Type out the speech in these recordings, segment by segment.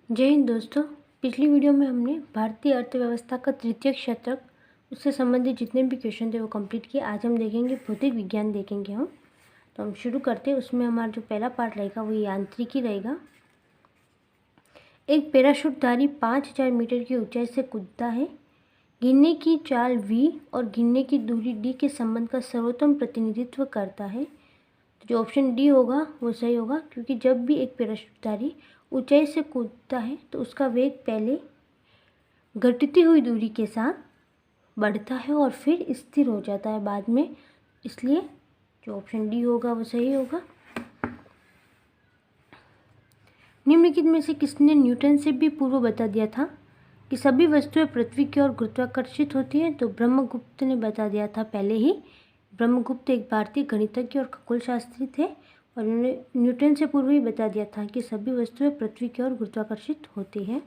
जय हिंद दोस्तों। पिछली वीडियो में हमने भारतीय अर्थव्यवस्था का तृतीय शतक उससे संबंधित जितने भी क्वेश्चन थे वो कंप्लीट किए। आज हम देखेंगे भौतिक विज्ञान देखेंगे हम। तो हम शुरू करते हैं। उसमें हमारा जो पहला पार्ट रहेगा वो यांत्रिकी रहेगा। एक पैराशूटधारी 5000 मीटर की ऊंचाई से कूदता है। गिरने की चाल v और गिरने की दूरी d के संबंध का सर्वोत्तम प्रतिनिधित्व करता है। तो जो ऑप्शन डी होगा वो सही होगा, क्योंकि जब भी एक पैराशूटधारी ऊंचाई से कूदता है तो उसका वेग पहले घटती हुई दूरी के साथ बढ़ता है और फिर स्थिर हो जाता है बाद में, इसलिए जो ऑप्शन डी होगा वो सही होगा। निम्नलिखित में से किसने न्यूटन से भी पूर्व बता दिया था कि सभी वस्तुएं पृथ्वी की ओर गुरुत्वाकर्षित होती हैं? तो ब्रह्मगुप्त ने बता दिया था पहले ही। ब्रह्मगुप्त एक भारतीय गणितज्ञ और खगोलशास्त्री थे और उन्होंने न्यूटन से पूर्व ही बता दिया था कि सभी वस्तुएं पृथ्वी की ओर गुरुत्वाकर्षित होती हैं।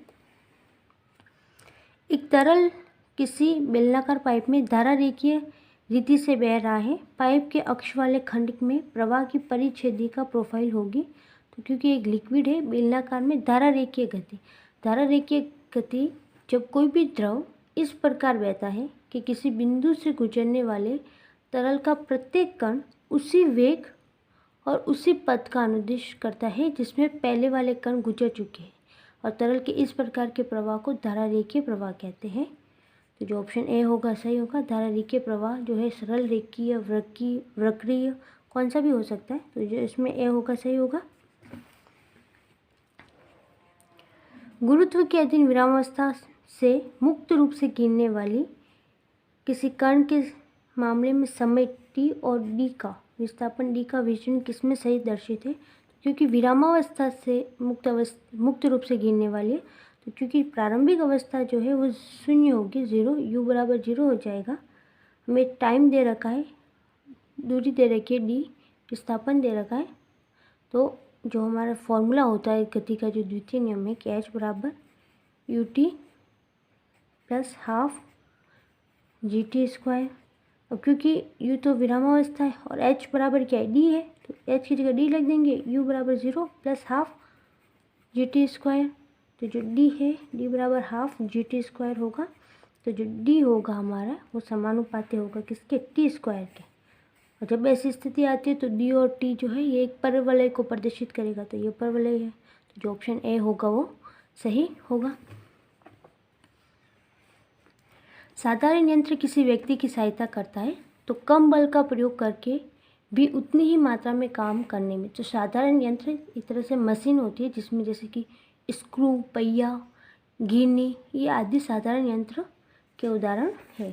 एक तरल किसी बेलनाकार पाइप में धारा रेखीय रीति से बह रहा है। पाइप के अक्ष वाले खंड में प्रवाह की परिच्छेदिका प्रोफाइल होगी। तो क्योंकि एक लिक्विड है, बेलनाकार में धारा रेखीय गति जब कोई भी द्रव इस प्रकार बहता है कि किसी बिंदु से गुजरने वाले तरल का प्रत्येक कण उसी वेग और उसी पथ का अनुदिश करता है जिसमें पहले वाले कण गुजर चुके हैं, और तरल के इस प्रकार के प्रवाह को धारा रेखीय प्रवाह कहते हैं। तो जो ऑप्शन ए होगा सही होगा। धारा रेखीय प्रवाह जो है सरल रेखीय, वक्रीय, कौन सा भी हो सकता है। तो जो इसमें ए होगा सही होगा। गुरुत्व के अधीन विरामावस्था से मुक्त रूप से गिरने वाली किसी कण के मामले में समय t और d का विस्थापन d का विचरण किसमें सही दर्शित है? क्योंकि विरामावस्था से मुक्त रूप से गिरने वाली है, तो क्योंकि प्रारंभिक अवस्था जो है वो शून्य होगी, 0, u बराबर 0 हो जाएगा। हमें टाइम दे रखा है, दूरी दे रखी है d, विस्थापन दे रखा है। तो जो हमारा फॉर्मूला होता है गति का, जो द्वितीय नियम है कि h बराबर ut plus half gt square. अब क्योंकि u तो विरामावस्था है और h बराबर क्या है, d है, तो h की जगह d लग देंगे। u बराबर 0 प्लस हाफ gt स्क्वायर। तो जो d है, d बराबर हाफ gt स्क्वायर होगा। तो जो d होगा हमारा वो समानुपाती होगा किसके, t स्क्वायर के। और जब ऐसी स्थिति आती है तो d और t जो है ये एक परवलय को प्रदर्शित करेगा, तो ये परवलय है। तो जो ऑप्शन ए होगा वो सही होगा। साधारण यंत्र किसी व्यक्ति की सहायता करता है तो कम बल का प्रयोग करके भी उतनी ही मात्रा में काम करने में। तो साधारण यंत्र एक तरह से मशीन होती है जिसमें जैसे कि स्क्रू, पहिया, गिरनी, ये आदि साधारण यंत्र के उदाहरण है।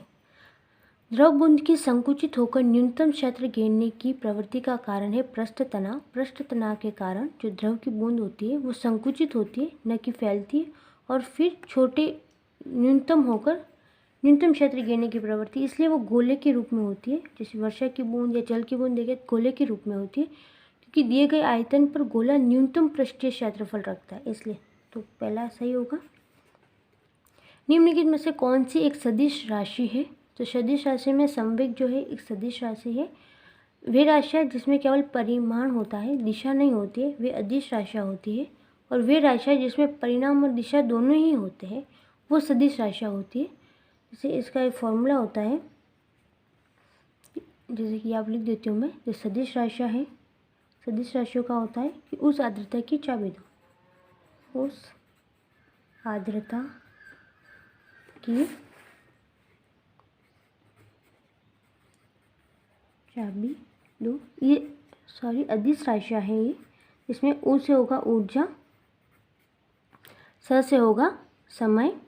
द्रव बूंद की संकुचित होकर न्यूनतम क्षेत्र घेरने की प्रवृत्ति का कारण है पृष्ठ तनाव। पृष्ठ तनाव के कारण जो द्रव की बूंद होती है वो संकुचित होती है, न कि फैलती है, और फिर छोटे न्यूनतम क्षेत्र घेरने की प्रवृत्ति, इसलिए वो गोले के रूप में होती है। जैसे वर्षा की बूंद या जल की बूंद देखें गोले के रूप में होती है, क्योंकि दिए गए आयतन पर गोला न्यूनतम पृष्ठीय क्षेत्रफल रखता है, इसलिए। तो पहला सही होगा। निम्नलिखित में से कौन सी एक सदिश राशि है? तो सदिश राशि में संवेग जो है एक सदिश राशि है। वे राशियाँ जिसमें केवल परिमाण होता है, दिशा नहीं होती है, वे अदिश राशियाँ होती है। और वे राशियाँ जिसमें परिमाण और दिशा दोनों ही होते हैं वो सदिश राशियाँ होती है। जैसे इसका एक फॉर्मूला होता है, जैसे कि आप लिख देती हूँ मैं। जो सदिश राशियाँ हैं, सदिश राशियों का होता है कि उस आर्द्रता की चाबी दो, उस आर्द्रता की चाबी दो। ये अदिश राशियाँ हैं ये। इसमें ऊ से होगा ऊर्जा, स से होगा समय,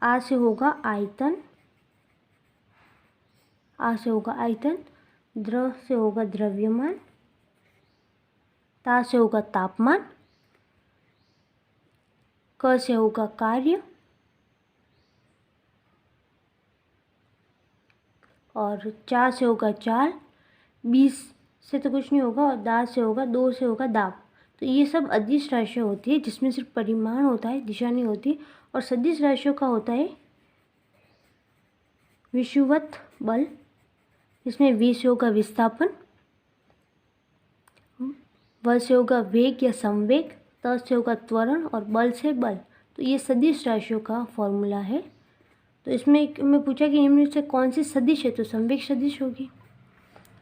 आ से होगा आयतन, द्र से होगा द्रव्यमान, ता से होगा तापमान, क से होगा कार्य, और चा से होगा चाल, 20 से तो कुछ नहीं होगा, और दा से होगा, 2 से होगा दाब। तो ये सब अदिश राशियाँ होती है जिसमें सिर्फ परिमाण होता है, दिशा नहीं होती। और सदिश राशियों का होता है विषुवत बल, इसमें v से होगा विस्थापन, व से होगा वेग या संवेग, त से होगा त्वरण और बल से बल। तो ये सदिश राशियों का फॉर्मूला है। तो इसमें मैं पूछा कि निम्न से कौन सी सदिश है, तो संवेग सदिश होगी।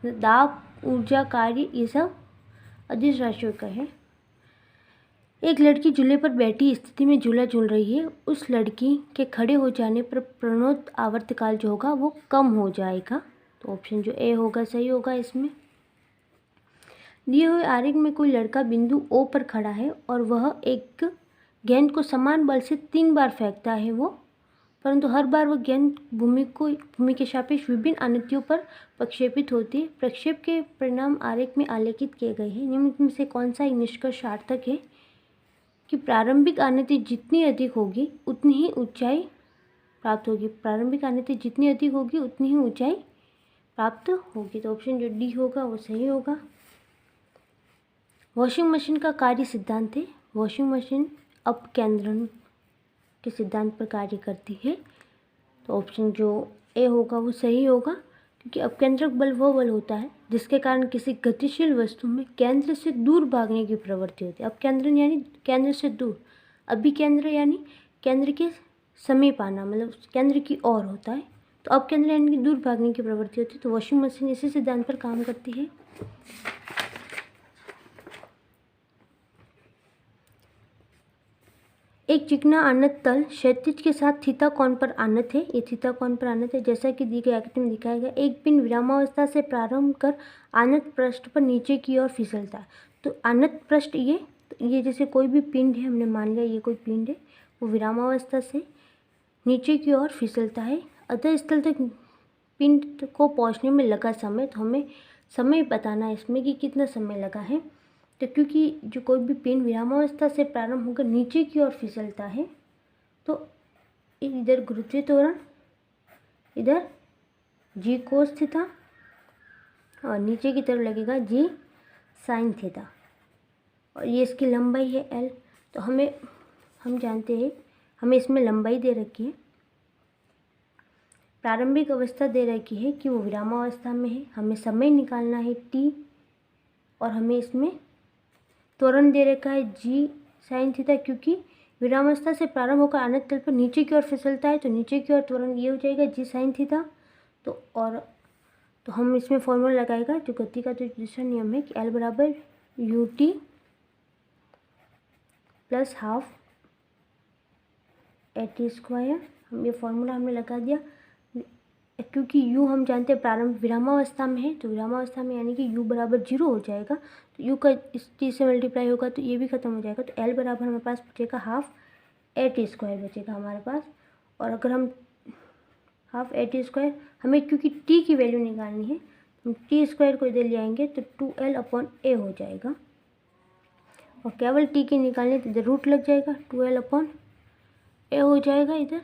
दाब, ऊर्जा, कार्य, ये सब अदिश राशियों का है। एक लड़की झूले पर बैठी स्थिति में झूला झूल रही है। उस लड़की के खड़े हो जाने पर प्रणोद आवर्तकाल जो होगा वो कम हो जाएगा। तो ऑप्शन जो ए होगा सही होगा इसमें। दिए हुए आरेख में कोई लड़का बिंदु ओ पर खड़ा है और वह एक गेंद को समान बल से 3 बार फेंकता है परंतु हर बार वह गेंद भूमि के सापेक्ष विभिन्न आनतियों पर प्रक्षेपित होती है। प्रक्षेप के परिणाम आरेख में आलेखित किए गए हैं। निम्न में से कौन सा निष्कर्ष सार्थक है कि प्रारंभिक आनति जितनी अधिक होगी उतनी ही ऊंचाई प्राप्त होगी। प्रारंभिक आनति जितनी अधिक होगी उतनी ही ऊंचाई प्राप्त होगी। तो ऑप्शन जो डी होगा वो सही होगा। वॉशिंग मशीन का कार्य सिद्धांत है। वॉशिंग मशीन अपकेंद्रण के सिद्धांत पर कार्य करती है। तो ऑप्शन जो ए होगा वो सही होगा, क्योंकि अपकेंद्रक बल वह बल होता है जिसके कारण किसी गतिशील वस्तु में केंद्र से दूर भागने की प्रवृत्ति होती है। अपकेंद्रन यानी केंद्र से दूर, अभिकेंद्र यानी केंद्र के समीप आना, मतलब केंद्र की ओर होता है। तो अपकेंद्र यानी कि दूर भागने की प्रवृत्ति होती है। तो वॉशिंग मशीन इसी सिद्धांत पर काम करती है। एक चिकना आनत तल क्षैतिज के साथ थीटा कोण पर आनत है। ये थीटा कोण पर आनत है, जैसा कि दी गई आकृति में दिखाया गया। एक पिंड विरामावस्था से प्रारंभ कर आनत पृष्ठ पर नीचे की ओर फिसलता है। तो आनत पृष्ठ ये जैसे कोई भी पिंड है, हमने मान लिया ये कोई पिंड है, वो विरामावस्था से नीचे की ओर फिसलता है। अतः स्थल तक पिंड को पहुँचने में लगा समय, तो हमें समय बताना है इसमें कि कितना समय लगा है। तो क्योंकि जो कोई भी पिंड विरामावस्था से प्रारंभ होकर नीचे की ओर फिसलता है, तो इधर गुरुत्वीय त्वरण, इधर जी कोस थीटा और नीचे की तरफ लगेगा जी साइन थीटा, और ये इसकी लंबाई है एल। तो हम जानते हैं, हमें इसमें लंबाई दे रखी है, प्रारंभिक अवस्था दे रखी है कि वो विरामावस्था में है, हमें समय निकालना है टी, और हमें इसमें त्वरण दे रखा है जी साइन थीटा, क्योंकि विरामावस्था से प्रारंभ होकर आनत तल पर नीचे की ओर फिसलता है। तो नीचे की ओर त्वरण ये हो जाएगा जी साइन थीटा। तो हम इसमें फॉर्मूला लगाएगा जो गति का जो दूसरा नियम है कि एल बराबर U T plus half A T square. हम ये फॉर्मूला हमने लगा दिया, क्योंकि u हम जानते हैं प्रारंभ विरामावस्था में है, तो विरामावस्था में यानी कि u बराबर 0 हो जाएगा। तो u का इस t से मल्टीप्लाई होगा तो ये भी खत्म हो जाएगा। तो l बराबर हमारे पास बचेगा हाफ ए टी स्क्वायर बचेगा हमारे पास। और अगर हम हाफ ए टी स्क्वायर, हमें क्योंकि t की वैल्यू निकालनी है, हम टी स्क्वायर को इधर ले आएंगे तो 2l/a हो जाएगा, और केवल t की निकालनी तो इधर रूट लग जाएगा, 2l/a हो जाएगा इधर।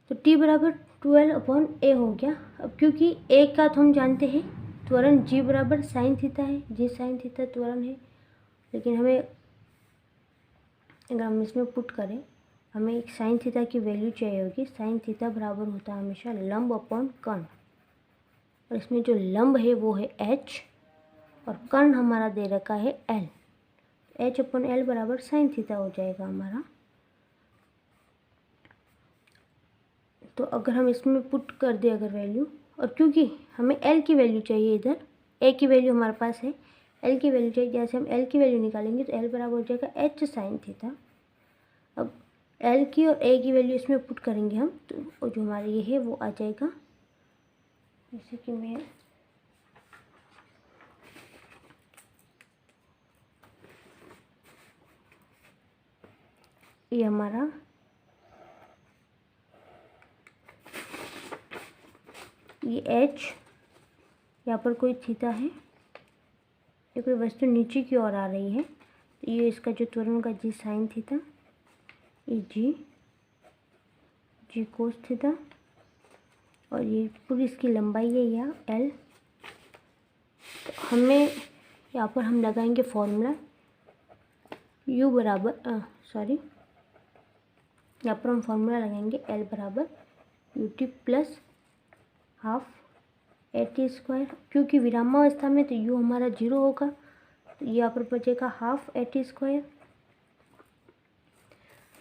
तो t बराबर 12/a हो गया। अब क्योंकि a का तो हम जानते हैं त्वरण g बराबर साइन थीटा है, g साइन थीटा त्वरण है, लेकिन हमें अगर हम इसमें पुट करें, हमें एक साइन थीटा की वैल्यू चाहिए होगी। साइन थीटा बराबर होता है हमेशा लंब अपॉन कर्ण, और इसमें जो लंब है वो है h और कर्ण हमारा दे रखा है l। h/l बराबर साइन थीटा हो जाएगा हमारा। तो अगर हम इसमें पुट कर दें अगर वैल्यू, और क्योंकि हमें l की वैल्यू चाहिए, इधर a की वैल्यू हमारे पास है, l की वैल्यू चाहिए, जैसे हम l की वैल्यू निकालेंगे तो l बराबर हो जाएगा h साइन थीटा। अब l की और a की वैल्यू इसमें पुट करेंगे हम, तो जो हमारा ये है वो आ जाएगा, जैसे कि मैं ये हमारा ये h, यहाँ पर कोई थीटा है, ये कोई वस्तु नीचे की ओर आ रही है, तो ये इसका जो त्वरण का जी साइन थीटा, ये जी कोस थीटा, और ये पूरी इसकी लंबाई है या l। तो हमें यहाँ पर हम लगाएंगे फॉर्मूला u बराबर यहाँ पर हम फॉर्मूला लगाएंगे l बराबर U T plus half A T square. क्योंकि विरामावस्था में तो u हमारा 0 होगा, तो यहाँ पर बचेगा हाफ एटी स्क्वायर।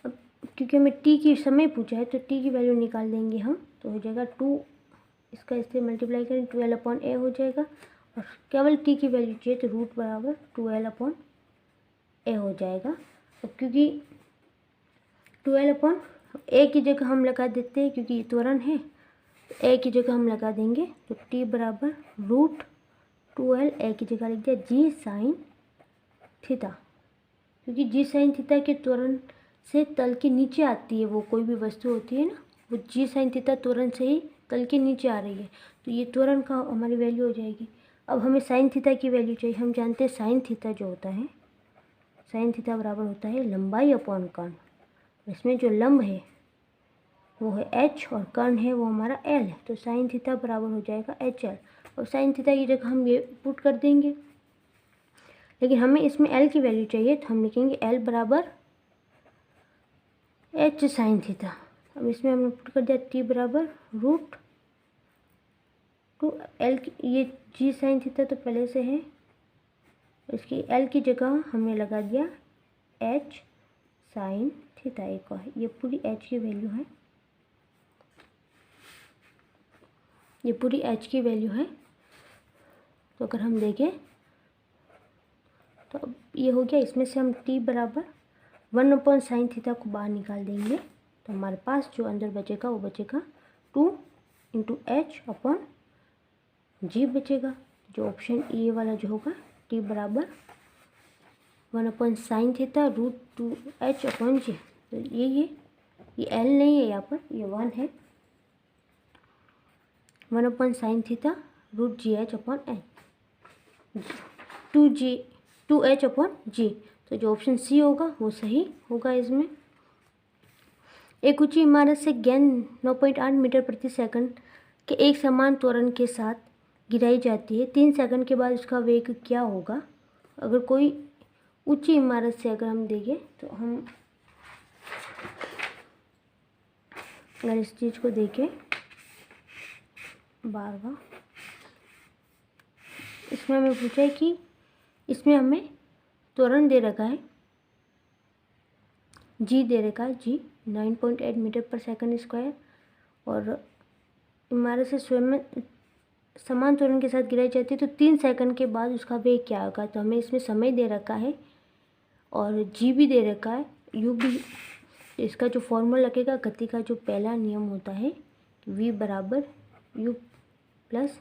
अब क्योंकि हमें टी की समय पूछा है तो टी की वैल्यू निकाल देंगे हम, तो हो जाएगा 2, इसका इससे मल्टीप्लाई करें 12/a हो जाएगा, और केवल टी की वैल्यू चाहिए तो रूट बराबर 12/a हो जाएगा। अब क्योंकि 12/a की जगह हम लगा देते हैं, क्योंकि ये त्वरण है, ए की जगह हम लगा देंगे, तो टी बराबर रूट 12 की जगह लिख दिया जी साइन थीटा, क्योंकि जी साइन थीटा के त्वरण से तल के नीचे आती है वो कोई भी वस्तु होती है ना, वो जी साइन थीटा त्वरण से ही तल के नीचे आ रही है, तो ये त्वरण का हमारी वैल्यू हो जाएगी। अब हमें साइन थीटा की वैल्यू चाहिए। हम जानते हैं साइन थीटा जो होता है, साइन थीटा बराबर होता है लंबाई अपॉन कर्ण। इसमें जो लंब है वो है h और कर्ण है वो हमारा l है, तो साइन थीटा बराबर हो जाएगा HL, और साइन थीटा की जगह हम ये पुट कर देंगे। लेकिन हमें इसमें l की वैल्यू चाहिए, तो हम लिखेंगे l बराबर h साइन थीटा। अब इसमें हमने पुट कर दिया t बराबर रूट 2 l, ये g साइन थीटा तो पहले से है, इसकी l की जगह हमने लगा दिया h साइन थीटा। एक और ये पूरी h की वैल्यू है, ये पूरी h की वैल्यू है। तो अगर हम देखें तो अब ये हो गया, इसमें से हम t बराबर 1/sin थीटा को बाहर निकाल देंगे, तो हमारे पास जो अंदर बचेगा वो बचेगा 2 × h/g बचेगा, जो ऑप्शन ए वाला जो होगा t बराबर 1/sin थीटा रूट 2h/g। तो ये l नहीं है, यहाँ पर ये 1 है, 1/sin theta root GH/n 2h/g। तो जो ऑप्शन सी होगा वो सही होगा इसमें। एक ऊंची इमारत से गेंद 9.8 मीटर प्रति सेकंड के एक समान त्वरण के साथ गिराई जाती है। 3 सेकंड के बाद उसका वेग क्या होगा? अगर कोई ऊंची इमारत से अगर हम देखें तो हम अगर इस चीज़ को देखें बार, इसमें हमें पूछा है कि इसमें हमें त्वरण दे रखा है जी, दे रखा है जी 9.8 मीटर पर सेकंड स्क्वायर, और इमारत से स्वयं समान त्वरण के साथ गिराई जाती है, तो 3 सेकंड के बाद उसका वेग क्या होगा? तो हमें इसमें समय दे रखा है और जी भी दे रखा है, यू भी। इसका जो फॉर्मूला लगेगा, गति का जो पहला नियम होता है v बराबर u प्लस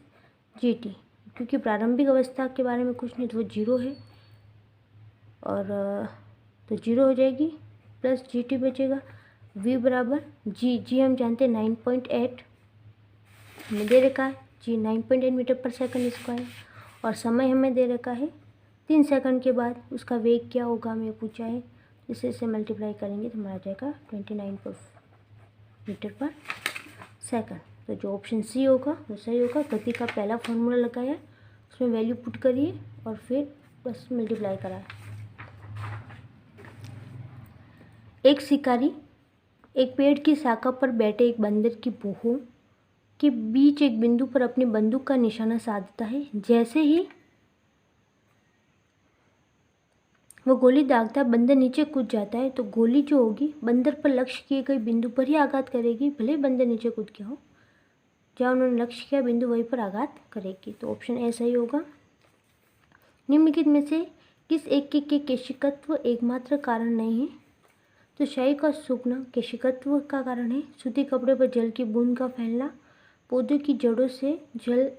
जी टी, क्योंकि प्रारंभिक अवस्था के बारे में कुछ नहीं, तो वो 0 है, और तो 0 हो जाएगी, प्लस जी टी बचेगा। v बराबर जी हम जानते हैं 9.8 हमें दे रखा है, जी 9.8 मीटर पर सेकंड स्क्वायर, और समय हमें दे रखा है 3 सेकंड के बाद उसका वेग क्या होगा हमें पूछा है। इसे मल्टीप्लाई करेंगे तो हमारा जाएगा 29 मीटर पर सेकंड। तो जो ऑप्शन सी होगा वो सही होगा। गति का पहला फॉर्मूला लगाया, उसमें वैल्यू पुट करिए और फिर बस मल्टीप्लाई कराए। एक शिकारी एक पेड़ की शाखा पर बैठे एक बंदर की भूहों के बीच एक बिंदु पर अपनी बंदूक का निशाना साधता है। जैसे ही वो गोली दागता है, बंदर नीचे कूद जाता है, तो गोली जो होगी बंदर पर लक्ष्य किए गए बिंदु पर ही आघात करेगी, भले बंदर नीचे कूद गया हो, जहाँ उन्होंने लक्ष्य किया बिंदु वहीं पर आघात करेगी। तो ऑप्शन ए सही होगा। निम्नलिखित में से किस एक के केशिकत्व एकमात्र कारण नहीं है? तो शाही का सूखना केशिकत्व का कारण है। सूती कपड़े पर जल की बूंद का फैलना, पौधों की जड़ों से जल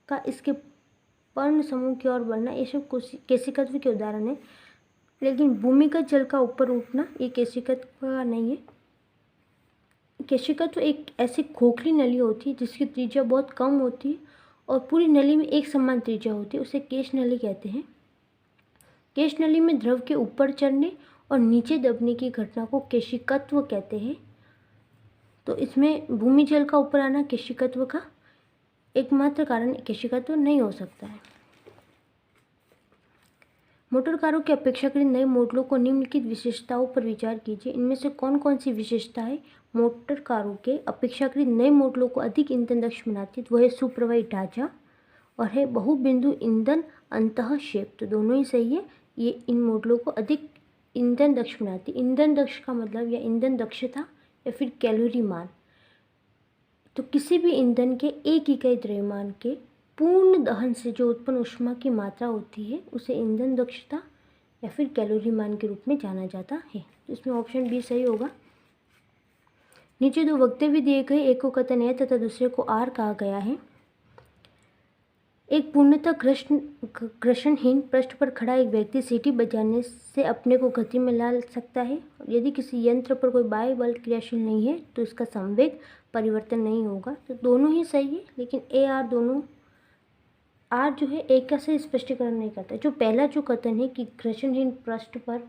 का इसके पर्ण समूह की ओर बढ़ना, ये सब केशिकत्व के उदाहरण है। लेकिन भूमिगत जल का ऊपर उठना ये केशिकत्व का नहीं है। केशिकत्व एक ऐसी खोखली नली होती है जिसकी त्रिज्या बहुत कम होती है और पूरी नली में एक समान त्रिज्या होती है, उसे केश नली कहते हैं। केश नली में द्रव के ऊपर चढ़ने और नीचे दबने की घटना को केशिकत्व कहते हैं। तो इसमें भूमि जल का ऊपर आना केशिकत्व का एकमात्र कारण केशिकत्व नहीं हो सकता है। मोटर कारों के अपेक्षाकृत नए मॉडलों को निम्नलिखित विशेषताओं पर विचार कीजिए। इनमें से कौन कौन सी विशेषताएं मोटर कारों के अपेक्षाकृत नए मॉडलों को अधिक ईंधन दक्ष बनाती है? तो वह है सुप्रवाही ढांचा और है बहुबिंदु ईंधन अंतःक्षेप। तो दोनों ही सही है। ये इन मॉडलों को अधिक ईंधन दक्ष बनाती है। ईंधन दक्ष का मतलब या ईंधन दक्षता या फिर कैलोरी मान। तो किसी भी ईंधन के 1 इकाई द्रव्यमान के पूर्ण दहन से जो उत्पन्न ऊष्मा की मात्रा होती है उसे ईंधन दक्षता या फिर कैलोरी मान के रूप में जाना जाता है। तो इसमें ऑप्शन बी सही होगा। नीचे 2 वक्तव्य दिए गए, एक को कथन ए तथा दूसरे को आर कहा गया है। एक पूर्णतः घर्षणहीन पृष्ठ पर खड़ा एक व्यक्ति सीटी बजाने से अपने को गति में ला सकता है। यदि किसी यंत्र पर कोई बाह्य बल क्रियाशील नहीं है तो इसका संवेग परिवर्तन नहीं होगा। तो दोनों ही सही है, लेकिन ए आर दोनों, आर जो है एक का से स्पष्टीकरण नहीं करता। जो पहला जो कथन है कि घर्षणहीन पृष्ठ पर,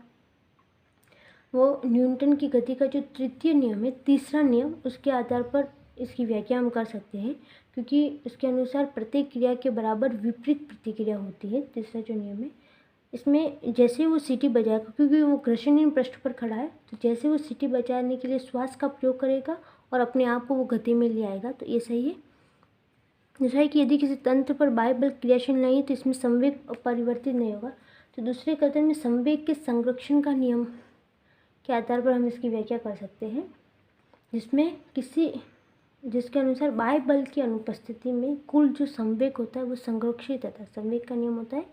वो न्यूटन की गति का जो तृतीय नियम है, तीसरा नियम, उसके आधार पर इसकी व्याख्या हम कर सकते हैं, क्योंकि इसके अनुसार प्रत्येक क्रिया के बराबर विपरीत प्रतिक्रिया होती है। तीसरा जो नियम है, इसमें जैसे वो सीटी बजाएगा, क्योंकि वो घर्षणहीन पृष्ठ पर खड़ा है, तो जैसे वो सीटी बजाने के लिए श्वास का प्रयोग करेगा और अपने आप को वो गति में ले आएगा। तो ये सही है। दूसरा है कि यदि किसी तंत्र पर बाह्य बल क्रियाशील नहीं है तो इसमें संवेग परिवर्तित नहीं होगा। तो दूसरे कथन में संवेग के संरक्षण का नियम के आधार पर हम इसकी व्याख्या कर सकते हैं, जिसके अनुसार बाह्य बल की अनुपस्थिति में कुल जो संवेग होता है वो संरक्षित रहता है। संवेग का नियम होता है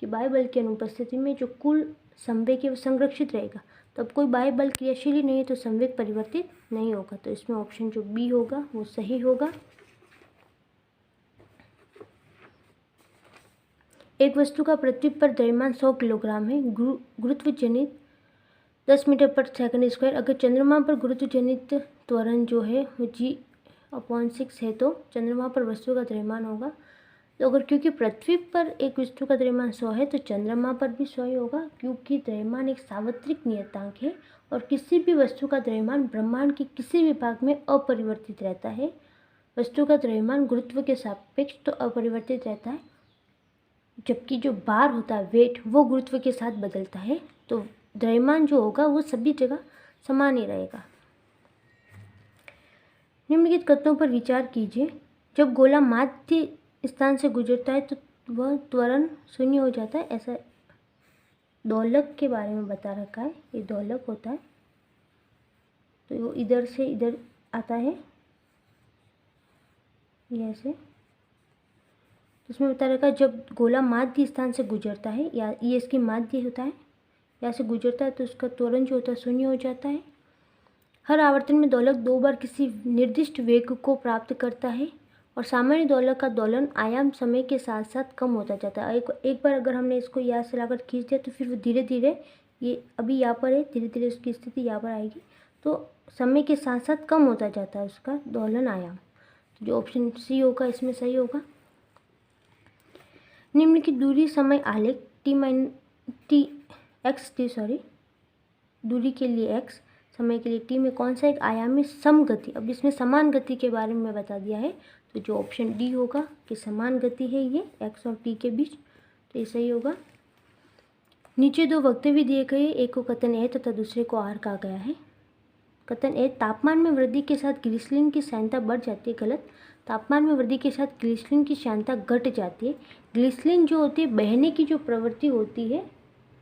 कि बाह्य बल की अनुपस्थिति में जो कुल संवेग है वो संरक्षित रहेगा। तो अब कोई बाह्य बल क्रियाशील ही नहीं है तो संवेग परिवर्तित नहीं होगा। तो इसमें ऑप्शन जो बी होगा वो सही होगा। एक वस्तु का पृथ्वी पर द्रव्यमान 100 किलोग्राम है। गुरुत्व जनित 10 मीटर पर सेकंड स्क्वायर। अगर चंद्रमा पर गुरुत्व जनित त्वरण जो है वो g/6 है तो चंद्रमा पर वस्तु का द्रव्यमान होगा। तो अगर क्योंकि पृथ्वी पर एक वस्तु का द्रव्यमान 100 है तो चंद्रमा पर भी 100 ही होगा, क्योंकि द्रव्यमान एक सार्वत्रिक नियतांक है और किसी भी वस्तु का द्रव्यमान ब्रह्मांड के किसी भी भाग में अपरिवर्तित रहता है। वस्तु का द्रव्यमान गुरुत्व के सापेक्ष तो अपरिवर्तित रहता है, जबकि जो भार होता है, वेट, वो गुरुत्व के साथ बदलता है। तो द्रव्यमान जो होगा वो सभी जगह समान ही रहेगा। निम्नलिखित कथनों पर विचार कीजिए। जब गोला माध्य स्थान से गुजरता है तो वह त्वरण शून्य हो जाता है। ऐसा दोलक के बारे में बता रखा है। ये दोलक होता है तो वो इधर से इधर आता है, ये ऐसे। इसमें बता रखा है जब गोला माध्य स्थान से गुजरता है, या ये इसकी माध्य होता है, यहाँ से गुजरता है तो उसका त्वरण जो होता है शून्य हो जाता है। हर आवर्तन में दोलक 2 बार किसी निर्दिष्ट वेग को प्राप्त करता है और सामान्य दोलक का दोलन आयाम समय के साथ साथ कम होता जाता है। एक बार अगर हमने इसको यहाँ से लाकर खींच दिया तो फिर वो धीरे धीरे, ये अभी यहाँ पर है, धीरे धीरे उसकी स्थिति यहाँ पर आएगी, तो समय के साथ साथ कम होता जाता है उसका दोलन आयाम। तो जो ऑप्शन सी होगा इसमें सही होगा। निम्न की दूरी समय आलेख दूरी के लिए x, समय के लिए t में कौन सा एक आयामी समगति। अब इसमें समान गति के बारे में बता दिया है, तो जो ऑप्शन डी होगा कि समान गति है ये x और t के बीच, तो ये सही होगा। नीचे 2 वक्तव्य दिए गए, एक को कथन ए तथा दूसरे को आर कहा गया है। कथन ए, तापमान में वृद्धि के साथ ग्लिसरीन की सांद्रता बढ़ जाती है। गलत। तापमान में वृद्धि के साथ ग्लिसरीन की सांद्रता घट जाती है। ग्लिसरीन जो होती है, बहने की जो प्रवृत्ति होती है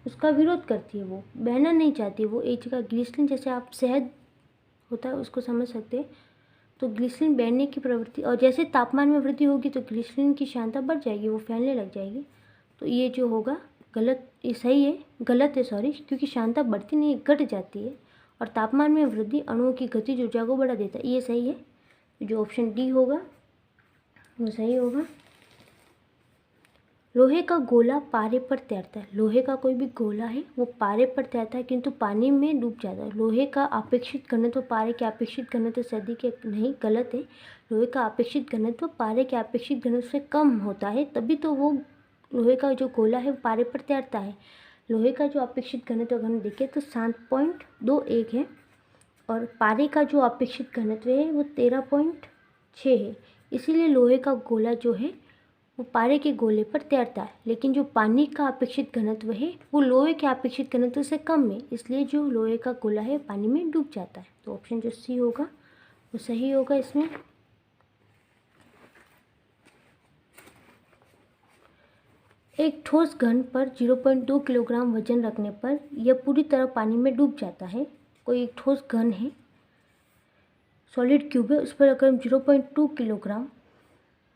उसका विरोध करती है, वो बहना नहीं चाहती। वो एक जगह ग्लिसरीन, जैसे आप शहद होता है उसको समझ सकते हैं, तो ग्लिसरीन बहने की प्रवृत्ति, और जैसे तापमान में वृद्धि होगी तो ग्लिसरीन की सांद्रता बढ़ जाएगी, वो फैलने लग जाएगी। तो ये जो होगा गलत, ये सही है, गलत है सॉरी, क्योंकि सांद्रता बढ़ती नहीं, घट जाती है। और तापमान में वृद्धि अणुओं की गतिज ऊर्जा को बढ़ा देता है, ये सही है। जो ऑप्शन डी होगा वो सही होगा। लोहे का गोला पारे पर तैरता है। लोहे का कोई भी गोला है वो पारे पर तैरता है किंतु पानी में डूब जाता है। लोहे का अपेक्षित घनत्व पारे के अपेक्षित घनत्व से अधिक है, नहीं, गलत है। लोहे का अपेक्षित घनत्व पारे के अपेक्षित घनत्व से कम होता है, तभी तो वो लोहे का जो गोला है वो पारे पर तैरता है। लोहे का जो अपेक्षित घनत्व अगर हम देखें तो 7.21 है और पारे का जो अपेक्षित घनत्व है वो 13.6 है। इसीलिए लोहे का गोला जो है वो पारे के गोले पर तैरता है, लेकिन जो पानी का अपेक्षित घनत्व है वो लोहे के अपेक्षित घनत्व से कम है, इसलिए जो लोहे का गोला है पानी में डूब जाता है। तो ऑप्शन जो सी होगा वो सही होगा इसमें। एक ठोस घन पर 0.2 किलोग्राम वजन रखने पर यह पूरी तरह पानी में डूब जाता है। कोई एक ठोस घन है, सॉलिड क्यूब है, उस पर अगर हम 0.2 किलोग्राम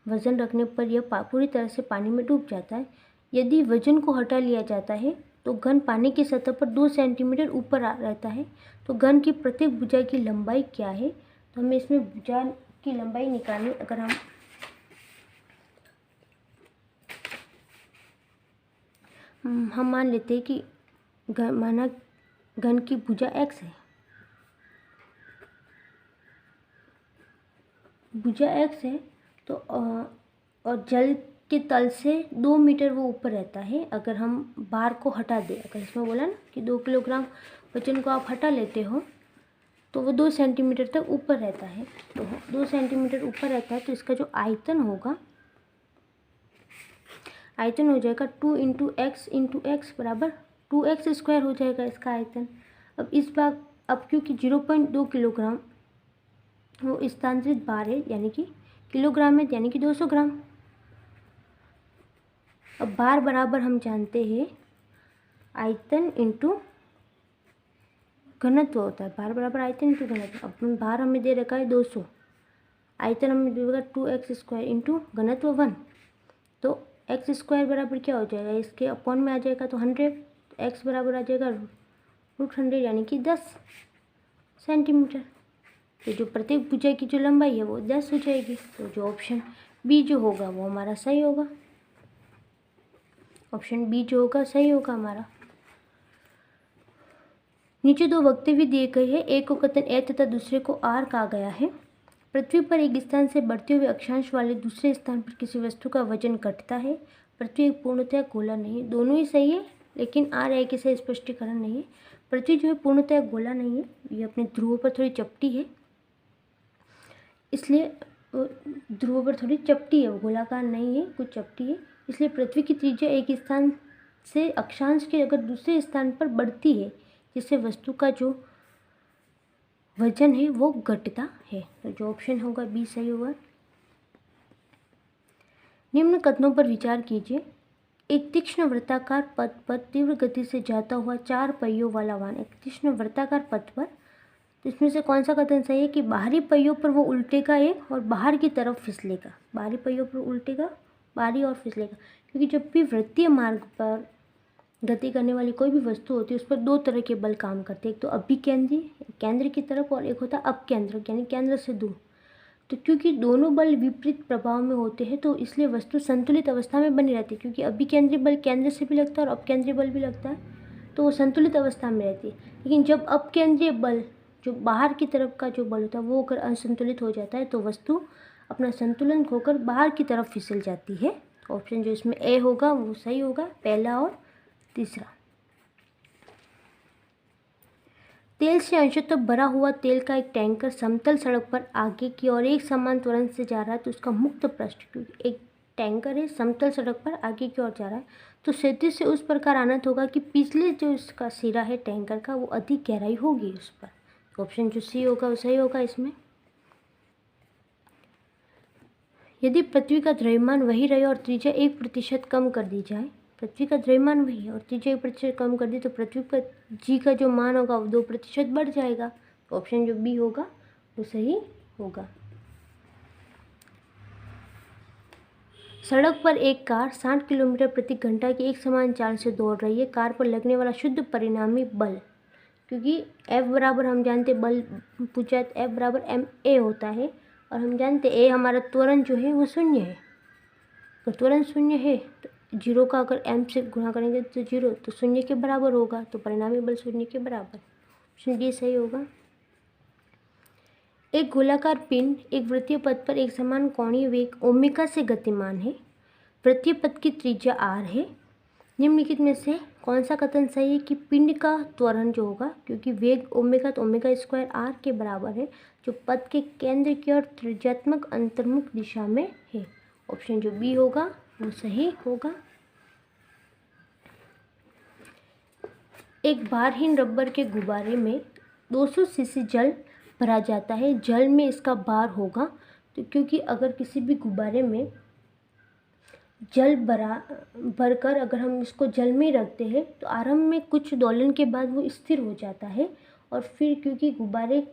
वजन रखने पर यह पूरी तरह से पानी में डूब जाता है। यदि वजन को हटा लिया जाता है तो घन पानी की सतह पर 2 सेंटीमीटर ऊपर रहता है। तो घन की प्रत्येक भुजा की लंबाई क्या है? तो हमें इसमें भुजा की लंबाई निकालनी। अगर हम मान लेते हैं कि माना घन की भुजा x है, भुजा x है तो और जल के तल से 2 मीटर वो ऊपर रहता है। अगर हम बार को हटा दें, अगर इसमें बोला ना कि 2 किलोग्राम वजन को आप हटा लेते हो तो वो 2 सेंटीमीटर तक ऊपर रहता है। तो 2 सेंटीमीटर ऊपर रहता है तो इसका जो आयतन होगा, आयतन हो जाएगा 2 इंटू एक्स बराबर 2x² हो जाएगा इसका आयतन। अब क्योंकि 0.2 किलोग्राम वो स्थानांतरित बार है यानी कि किलोग्राम है, यानी कि 200 ग्राम। अब बार बराबर हम जानते हैं आयतन इंटू घनत्व होता है। बार बराबर आयतन इंटू घनत्व। अब बार हमें दे रखा है 200, आयतन हमें दे रखा 2x² इंटू घनत्व 1। तो x² बराबर क्या हो जाएगा, इसके अपॉन में आ जाएगा तो 100, x बराबर आ जाएगा √100 यानी कि 10 सेंटीमीटर। तो जो प्रत्येक भुजा की जो लंबाई है वो 10 हो जाएगी। तो जो ऑप्शन बी जो होगा वो हमारा सही होगा। ऑप्शन बी जो होगा सही होगा हमारा। नीचे 2 वक्तव्य दिए गए हैं। एक को कथन ए तथा दूसरे को आर कहा गया है। पृथ्वी पर एक स्थान से बढ़ते हुए अक्षांश वाले दूसरे स्थान पर किसी वस्तु का वजन घटता है। पृथ्वी एक पूर्णतः गोला नहीं है। दोनों ही सही है लेकिन आर ए के से स्पष्टीकरण नहीं है। पृथ्वी जो है पूर्णतः गोला नहीं है, ये अपने ध्रुवों पर थोड़ी चपटी है, इसलिए ध्रुवों पर थोड़ी चपटी है, वो गोलाकार नहीं है, कुछ चपटी है। इसलिए पृथ्वी की त्रिज्या एक स्थान से अक्षांश के अगर दूसरे स्थान पर बढ़ती है जिससे वस्तु का जो वजन है वो घटता है। तो जो ऑप्शन होगा बी सही होगा। निम्न कथनों पर विचार कीजिए। एक तीक्ष्ण वृत्ताकार पथ पर तीव्र गति से जाता हुआ 4 पहियों वाला वाहन। एक तीक्ष्ण वृत्ताकार पथ पर, तो इसमें से कौन सा कथन सही है कि बाहरी पहियों पर वो उल्टेगा एक और बाहर की तरफ फिसलेगा। बाहरी पहियों पर उल्टेगा, बाहरी और फिसलेगा। क्योंकि जब भी वृत्तीय मार्ग पर गति करने वाली कोई भी वस्तु होती है उस पर 2 तरह के बल काम करते हैं। एक तो अभिकेंद्री, केंद्र की तरफ, और एक होता है अपकेंद्रक यानी केंद्र से दूर। तो क्योंकि दोनों बल विपरीत प्रभाव में होते हैं तो इसलिए वस्तु संतुलित अवस्था में बनी रहती है। क्योंकि अभिकेंद्री बल केंद्र से भी लगता है और अपकेंद्री बल भी लगता है, तो वो संतुलित अवस्था में रहती है। लेकिन जब अपकेंद्रीय बल, जो बाहर की तरफ का जो बल होता है, वो अगर असंतुलित हो जाता है तो वस्तु अपना संतुलन खोकर बाहर की तरफ फिसल जाती है। ऑप्शन जो इसमें ए होगा वो सही होगा, पहला और तीसरा। तेल से अंशतः भरा हुआ तेल का एक टैंकर समतल सड़क पर आगे की ओर एक समान त्वरण से जा रहा है तो उसका मुक्त पृष्ठ, क्योंकि एक टैंकर है समतल सड़क पर आगे की ओर जा रहा है तो क्षितिज से उस प्रकार आनत होगा कि पिछले जो इसका सिरा है टैंकर का वो अधिक गहराई होगी उस पर। ऑप्शन जो सी होगा वो सही होगा इसमें। यदि पृथ्वी का द्रव्यमान वही रहे और त्रिज्या 1% कम कर दी जाए, पृथ्वी का द्रव्यमान वही है और त्रिज्या 1% कम कर दी तो पृथ्वी का जी का जो मान होगा वो 2% बढ़ जाएगा। तो ऑप्शन जो बी होगा वो सही होगा। सड़क पर एक कार 60 किलोमीटर प्रति घंटा की एक समान चाल से दौड़ रही है। कार पर लगने वाला शुद्ध परिणामी बल, क्योंकि F बराबर हम जानते बल पूछा F बराबर ma होता है और हम जानते ए हमारा त्वरण जो है वो 0 है। तो त्वरण 0 है तो 0 का अगर m से गुणा करेंगे तो 0, तो 0 के बराबर होगा, तो परिणामी बल 0 के बराबर। ऑप्शन डी सही होगा। एक गोलाकार पिंड एक वृत्तीय पथ पर एक समान कोणीय वेग ओमेगा से गतिमान है। वृत्तीय पथ की त्रिज्या r है। निम्नलिखित में से कौन सा कथन सही है कि पिंड का त्वरण जो होगा, क्योंकि वेग ओमेगा तो ओमेगा² r के बराबर है, जो पथ के केंद्र की ओर त्रिज्यात्मक अंतर्मुख दिशा में है। ऑप्शन जो बी होगा वो सही होगा। एक भारहीन रबर के गुब्बारे में 200 सीसी जल भरा जाता है। जल में इसका भार होगा, तो क्योंकि अगर किसी भी गुब्बारे में जल भरकर अगर हम इसको जल में रखते हैं तो आरंभ में कुछ दोलन के बाद वो स्थिर हो जाता है, और फिर क्योंकि गुब्बारे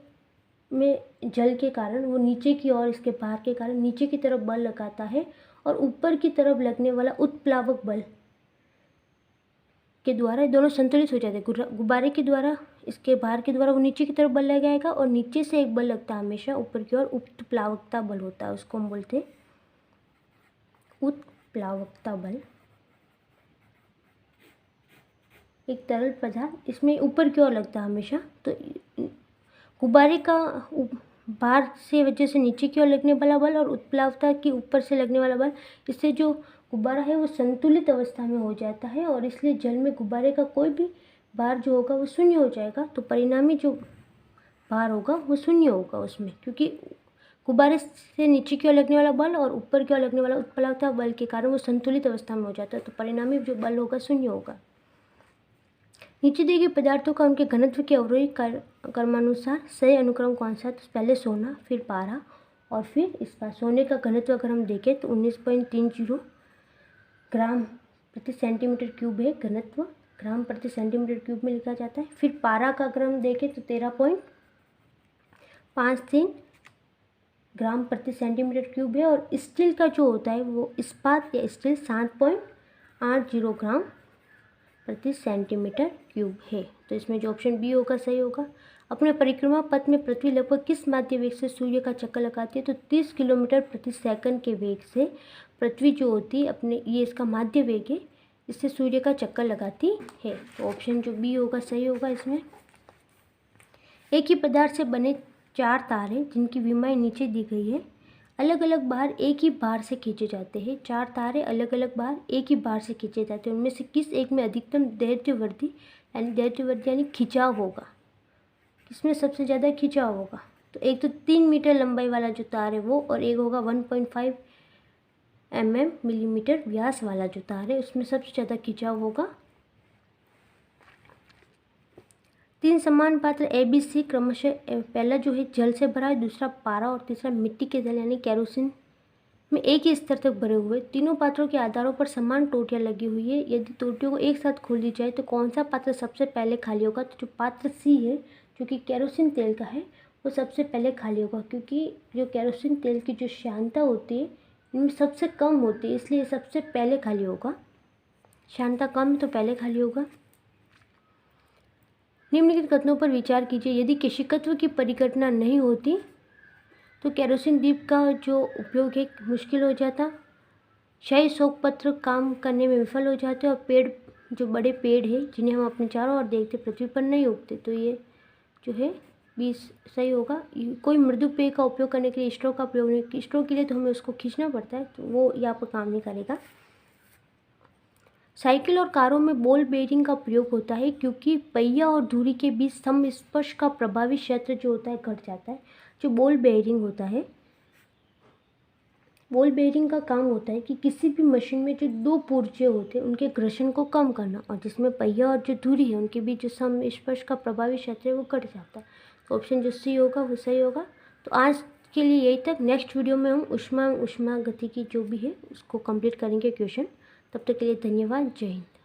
में जल के कारण वो नीचे की ओर, इसके भार के कारण नीचे की तरफ बल लगाता है, और ऊपर की तरफ लगने वाला उत्प्लावक बल के द्वारा दोनों संतुलित हो जाते हैं। गुब्बारे के द्वारा, इसके भार के द्वारा वो नीचे की तरफ बल लगाएगा, और नीचे से एक बल लगता है हमेशा ऊपर की ओर, उत्प्लावकता बल होता है, उसको हम बोलते हैं उत्प्लावकता बल। एक तरल पदार्थ इसमें ऊपर की ओर लगता है हमेशा, तो गुब्बारे का भार से वजह से नीचे की ओर लगने वाला बल और उत्प्लावकता की ऊपर से लगने वाला बल, इससे जो गुब्बारा है वो संतुलित अवस्था में हो जाता है, और इसलिए जल में गुब्बारे का कोई भी भार जो होगा वो शून्य हो जाएगा। तो परिणामी जो भार होगा वो शून्य होगा उसमें, क्योंकि गुब्बारे से नीचे की ओर लगने वाला बल और ऊपर की ओर लगने वाला उत्प्लावकता बल के कारण वो संतुलित अवस्था में हो जाता है, तो परिणामी जो बल होगा शून्य होगा। नीचे दिए गए पदार्थों का उनके घनत्व के अवरोही क्रमानुसार सही अनुक्रम कौन सा है? तो पहले सोना, फिर पारा और फिर इस्पात। सोने का घनत्व अगर हम देखें तो 19.30 ग्राम प्रति सेंटीमीटर क्यूब है, घनत्व ग्राम प्रति सेंटीमीटर क्यूब में लिखा जाता है। फिर पारा का अगर हम देखें तो 13.53 ग्राम प्रति सेंटीमीटर क्यूब है, और स्टील का जो होता है वो इस्पात या स्टील 7.80 ग्राम प्रति सेंटीमीटर क्यूब है। तो इसमें जो ऑप्शन बी होगा सही होगा। अपने परिक्रमा पथ में पृथ्वी लगभग किस माध्य वेग से सूर्य का चक्कर लगाती है? तो 30 किलोमीटर प्रति सेकंड के वेग से पृथ्वी जो होती है अपने, ये इसका माध्य वेग है, इससे सूर्य का चक्कर लगाती है। तो ऑप्शन जो बी होगा सही होगा इसमें। एक ही पदार्थ से बने 4 तार हैं जिनकी विमाएं नीचे दी गई है। अलग अलग बार एक ही बार से खींचे जाते हैं। 4 तारे अलग अलग बार एक ही बार से खींचे जाते हैं। उनमें से किस एक में अधिकतम दैर्घ्यवृद्धि यानी खिंचाव होगा? किसमें सबसे ज़्यादा खिंचाव होगा? तो एक तो 3 मीटर लंबाई वाला जो तार है वो, और एक होगा 1.5 मिलीमीटर व्यास वाला जो तार है, उसमें सबसे ज़्यादा खिंचाव होगा। 3 समान पात्र ABC क्रमशः, पहला जो है जल से भरा है, दूसरा पारा और तीसरा मिट्टी के जल यानी केरोसिन में एक ही स्तर तक भरे हुए। तीनों पात्रों के आधारों पर समान टोटियाँ लगी हुई है। यदि टोटियों को एक साथ खोल दी जाए तो कौन सा पात्र सबसे पहले खाली होगा? तो जो पात्र सी है जो कि केरोसिन तेल का है वो सबसे पहले खाली होगा, क्योंकि जो केरोसिन तेल की जो श्यानता होती है इनमें सबसे कम होती है, इसलिए सबसे पहले खाली होगा। श्यानता कम तो पहले खाली होगा। निम्नलिखित कथनों पर विचार कीजिए। यदि केशिकत्व की परिघटना नहीं होती तो केरोसिन दीप का जो उपयोग है मुश्किल हो जाता, शाही शोक पत्र काम करने में विफल हो जाते, और पेड़, जो बड़े पेड़ है जिन्हें हम अपने चारों ओर देखते पृथ्वी पर नहीं उगते। तो ये जो है 20 सही होगा। कोई मृदु पेय का उपयोग करने के लिए स्ट्रो का प्रयोग नहीं, स्ट्रो के लिए तो हमें उसको खींचना पड़ता है, तो वो यहाँ पर काम नहीं करेगा। साइकिल और कारों में बॉल बेयरिंग का प्रयोग होता है क्योंकि पहिया और धुरी के बीच समस्पर्श का प्रभावी क्षेत्र जो होता है घट जाता है। जो बॉल बेयरिंग होता है, बॉल बेयरिंग का काम होता है कि किसी भी मशीन में जो 2 पुर्जे होते हैं उनके घर्षण को कम करना, और जिसमें पहिया और जो धुरी है उनके बीच जो समस्पर्श का प्रभावी क्षेत्र है वो घट जाता है। तो ऑप्शन जो सी होगा वो सही होगा। तो आज के लिए यही तक। नेक्स्ट वीडियो में हम ऊष्मा गति की जो भी है उसको कंप्लीट करेंगे क्वेश्चन। तब तक के लिए धन्यवाद। जय हिंद।